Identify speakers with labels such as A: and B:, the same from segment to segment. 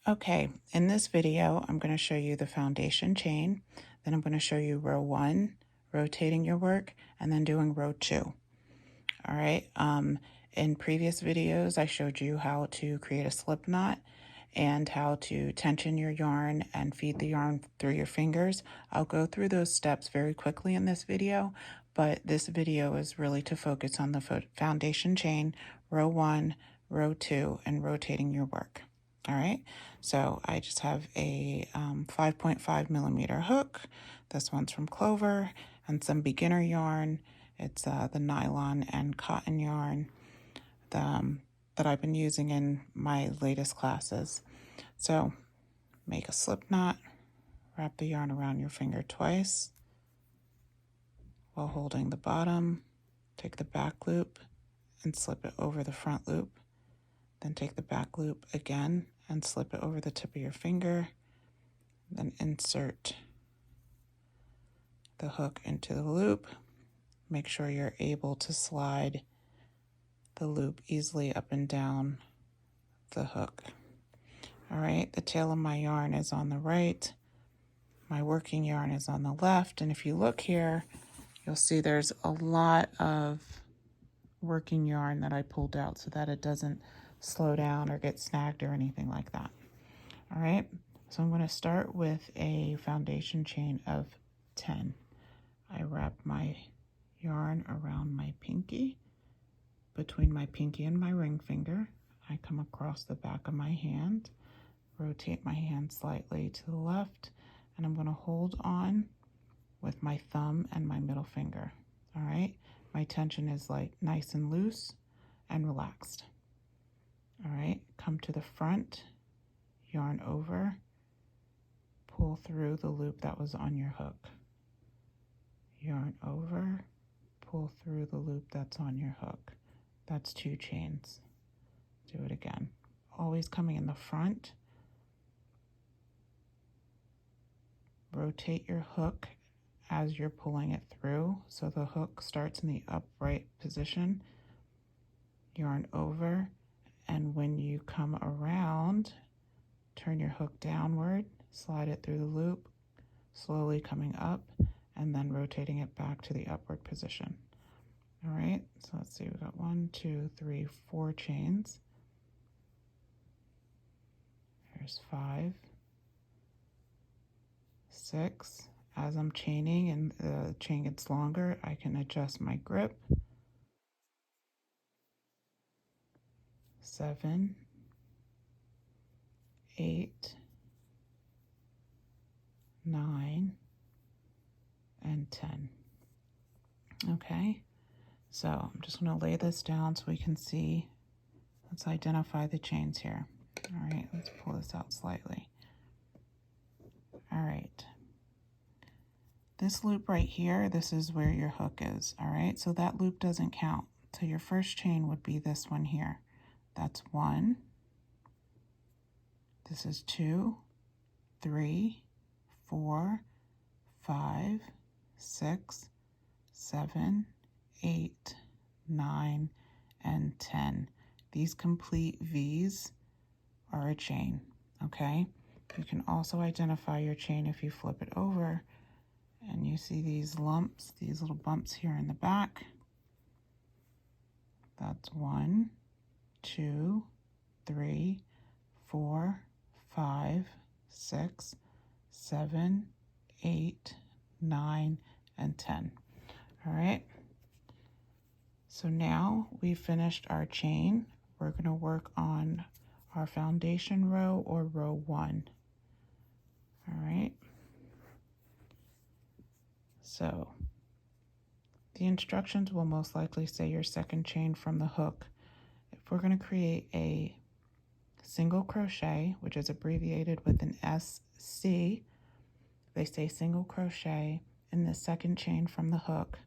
A: Okay, in this video, I'm going to show you the foundation chain, then I'm going to show you row 1, rotating your work, and then doing row 2. All right, in previous videos, I showed you how to create a slip knot and how to tension your yarn and feed the yarn through your fingers. I'll go through those steps very quickly in this video, but this video is really to focus on the foundation chain, row 1, row 2, and rotating your work. All right, so I just have a 5.5 millimeter hook. This one's from Clover, and some beginner yarn. It's the nylon and cotton yarn that I've been using in my latest classes. So make a slip knot, wrap the yarn around your finger twice while holding the bottom. Take the back loop and slip it over the front loop. Then take the back loop again and slip it over the tip of your finger. Then insert the hook into the loop. Make sure you're able to slide the loop easily up and down the hook. All right, the tail of my yarn is on the right. My working yarn is on the left. And if you look here, you'll see there's a lot of working yarn that I pulled out so that it doesn't slow down or get snagged or anything like that. All right, so I'm going to start with a foundation chain of 10. I wrap my yarn around my pinky. Between my pinky and my ring finger, I come across the back of my hand, rotate my hand slightly to the left, and I'm going to hold on with my thumb and my middle finger. All right, my tension is like nice and loose and relaxed. All right, come to the front, yarn over, pull through the loop that was on your hook. Yarn over, pull through the loop that's on your hook. That's 2 chains. Do it again. Always coming in the front. Rotate your hook as you're pulling it through, so the hook starts in the upright position. Yarn over, and when you come around, turn your hook downward, slide it through the loop, slowly coming up, and then rotating it back to the upward position. All right, so let's see, we've got 1, 2, 3, 4 chains. There's 5, 6. As I'm chaining and the chain gets longer, I can adjust my grip. 7, 8, 9, and 10. Okay, so I'm just going to lay this down so we can see. Let's identify the chains here. All right, let's pull this out slightly. All right. This loop right here, this is where your hook is. All right, so that loop doesn't count. So your first chain would be this one here. That's 1. This is 2, 3, 4, 5, 6, 7, 8, 9, and 10. These complete V's are a chain, okay? You can also identify your chain if you flip it over and you see these lumps, these little bumps here in the back. That's 1, 2, 3, 4, 5, 6, 7, 8, 9, and 10. All right. So now we've finished our chain. We're going to work on our foundation row, or row 1. All right. So the instructions will most likely say your second chain from the hook. If we're going to create a single crochet, which is abbreviated with an SC, they say single crochet in the second chain from the hook.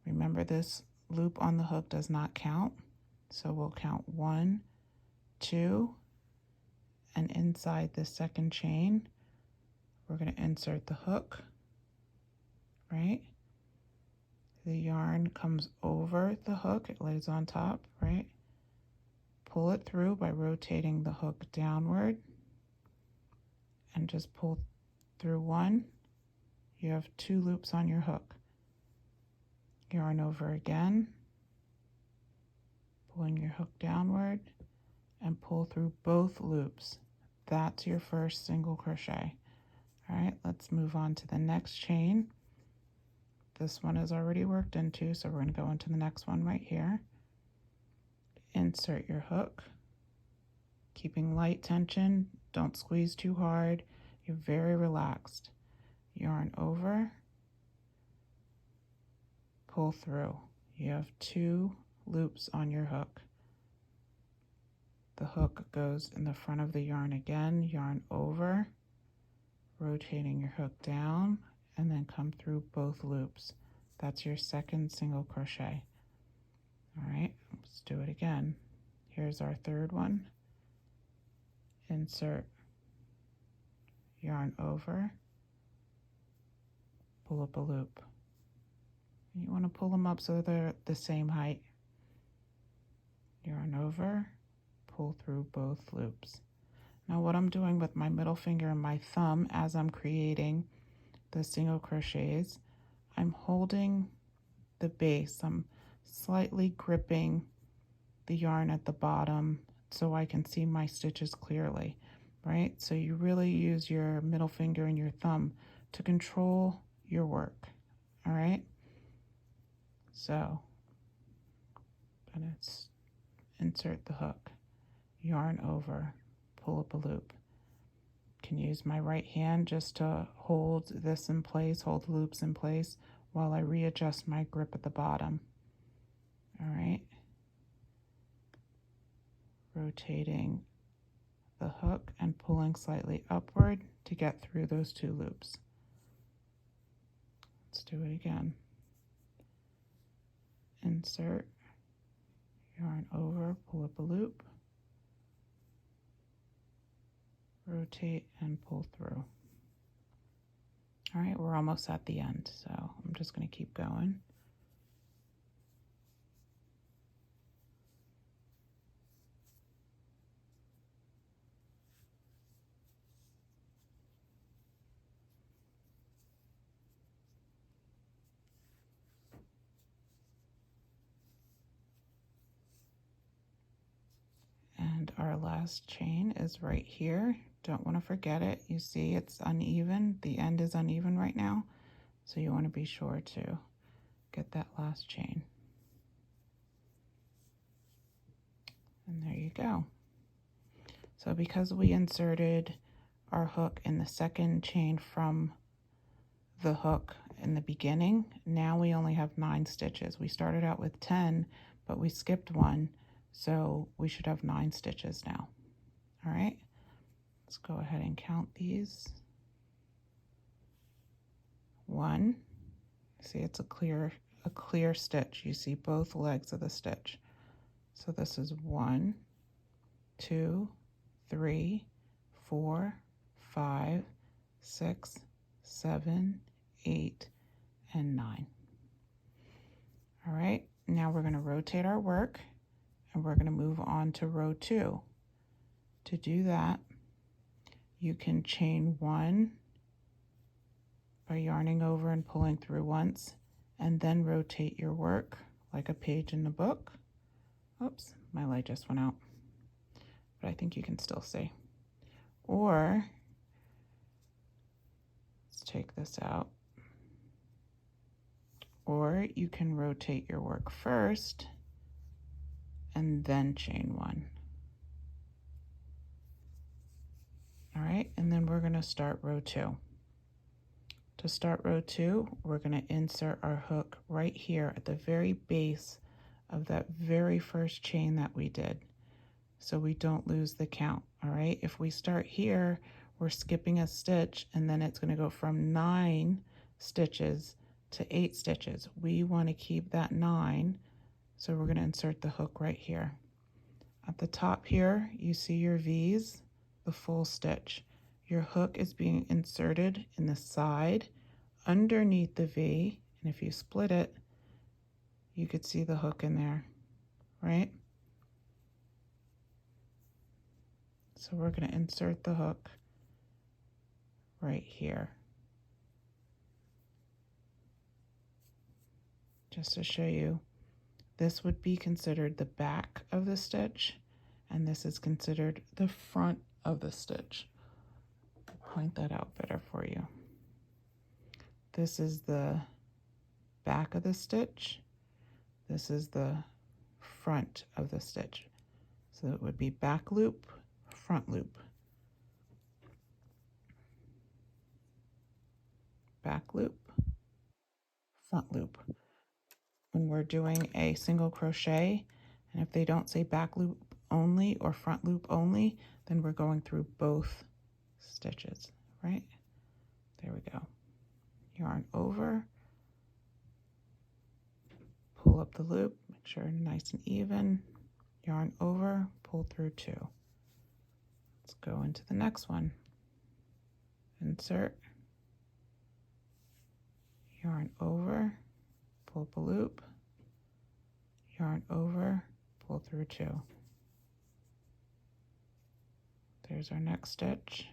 A: Remember, this loop on the hook does not count, so we'll count 1, 2, and inside the second chain, we're going to insert the hook, right? The yarn comes over the hook, it lays on top, right? pull it through by rotating the hook downward and just pull through one. You have 2 loops on your hook. Yarn over again, pulling your hook downward and pull through both loops. That's your first single crochet. All right, let's move on to the next chain. This one is already worked into, so we're going to go into the next one right here. Insert your hook, keeping light tension. Don't squeeze too hard. You're very relaxed. Yarn over, pull through. You have 2 loops on your hook. The hook goes in the front of the yarn again, yarn over, rotating your hook down, and then come through both loops. That's your second single crochet. All right, let's do it again. Here's our third one. Insert, yarn over, pull up a loop. You want to pull them up so they're the same height. Yarn over, pull through both loops. Now what I'm doing with my middle finger and my thumb as I'm creating the single crochets, I'm holding the base. I'm slightly gripping the yarn at the bottom so I can see my stitches clearly, right? So you really use your middle finger and your thumb to control your work, all right? So I'm going to insert the hook, yarn over, pull up a loop. Can use my right hand just to hold this in place, hold the loops in place while I readjust my grip at the bottom. All right. Rotating the hook and pulling slightly upward to get through those 2 loops. Let's do it again. Insert, yarn over, pull up a loop, rotate and pull through. All right, we're almost at the end, so I'm just going to keep going. And our last chain is right here. Don't want to forget it. You see it's uneven. The end is uneven right now. So you want to be sure to get that last chain. And there you go. So because we inserted our hook in the second chain from the hook in the beginning, now we only have 9 stitches. We started out with 10, but we skipped one. So we should have 9 stitches now. All right, let's go ahead and count these. 1, see it's a clear stitch. You see both legs of the stitch. So this is 1, 2, 3, 4, 5, 6, 7, 8, and 9. All right, now we're going to rotate our work. And we're going to move on to row 2. To do that, you can chain 1 by yarning over and pulling through once, and then rotate your work like a page in the book. Oops, my light just went out, but I think you can still see. Or, let's take this out. Or you can rotate your work first and then chain 1. All right, and then we're going to start row 2. To start row 2, we're going to insert our hook right here at the very base of that very first chain that we did, so we don't lose the count. All right, if we start here, we're skipping a stitch, and then it's going to go from 9 stitches to 8 stitches. We want to keep that 9. So we're going to insert the hook right here. At the top here, you see your V's, the full stitch. Your hook is being inserted in the side underneath the V, and if you split it, you could see the hook in there, right? So we're going to insert the hook right here. Just to show you, this would be considered the back of the stitch, and this is considered the front of the stitch. I'll point that out better for you. This is the back of the stitch. This is the front of the stitch. So it would be back loop, front loop. Back loop, front loop. When we're doing a single crochet, and if they don't say back loop only or front loop only, then we're going through both stitches, right? There we go. Yarn over, pull up the loop, make sure nice and even, yarn over, pull through 2. Let's go into the next one. Insert, yarn over, pull up a loop, yarn over, pull through 2. There's our next stitch.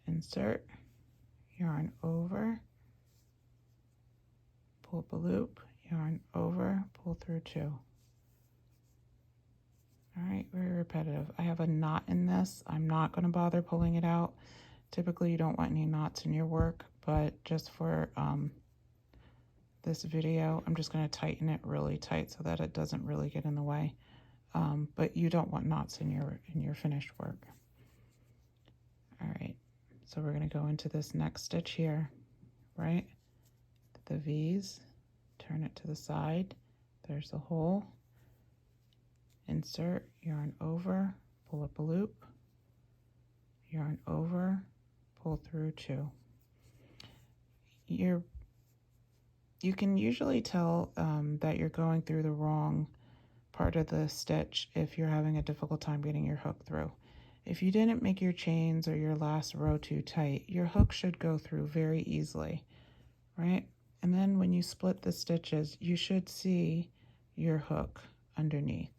A: Insert, yarn over, pull up a loop, yarn over, pull through 2. All right, very repetitive. I have a knot in this. I'm not going to bother pulling it out. Typically, you don't want any knots in your work, but just for this video, I'm just going to tighten it really tight so that it doesn't really get in the way. But you don't want knots in your finished work. All right, so we're going to go into this next stitch here, right? The V's, turn it to the side. There's the hole. Insert, yarn over, pull up a loop, yarn over, pull through 2. You can usually tell that you're going through the wrong part of the stitch if you're having a difficult time getting your hook through. If you didn't make your chains or your last row too tight, your hook should go through very easily, right? And then when you split the stitches, you should see your hook underneath.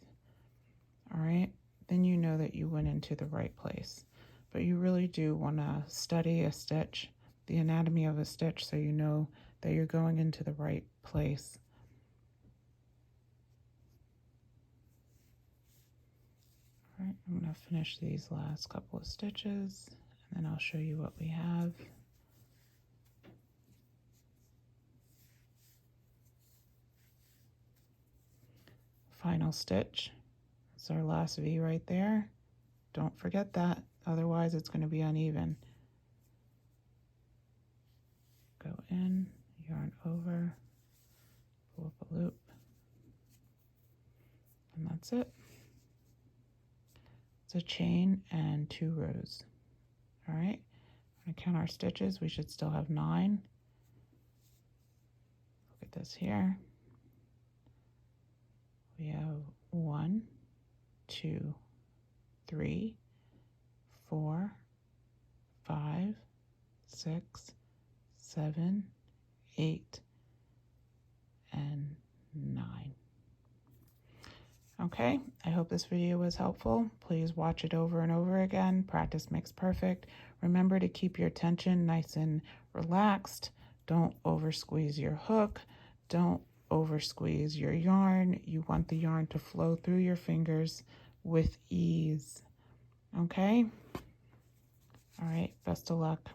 A: All right, then you know that you went into the right place. But you really do want to study a stitch, the anatomy of a stitch, so you know that you're going into the right place. All right, I'm going to finish these last couple of stitches, and then I'll show you what we have. Final stitch. It's our last V right there. Don't forget that, otherwise it's going to be uneven. Go in, yarn over, pull up a loop, and that's it. It's a chain and 2 rows. All right, I'm going to count our stitches. We should still have 9. Look at this here. We have 1, 2, 3, 4, 5, 6, 7, 8, and 9. Okay, I hope this video was helpful. Please watch it over and over again. Practice makes perfect. Remember to keep your tension nice and relaxed. Don't over squeeze your hook. Don't over squeeze your yarn. You want the yarn to flow through your fingers with ease. Okay? All right, best of luck.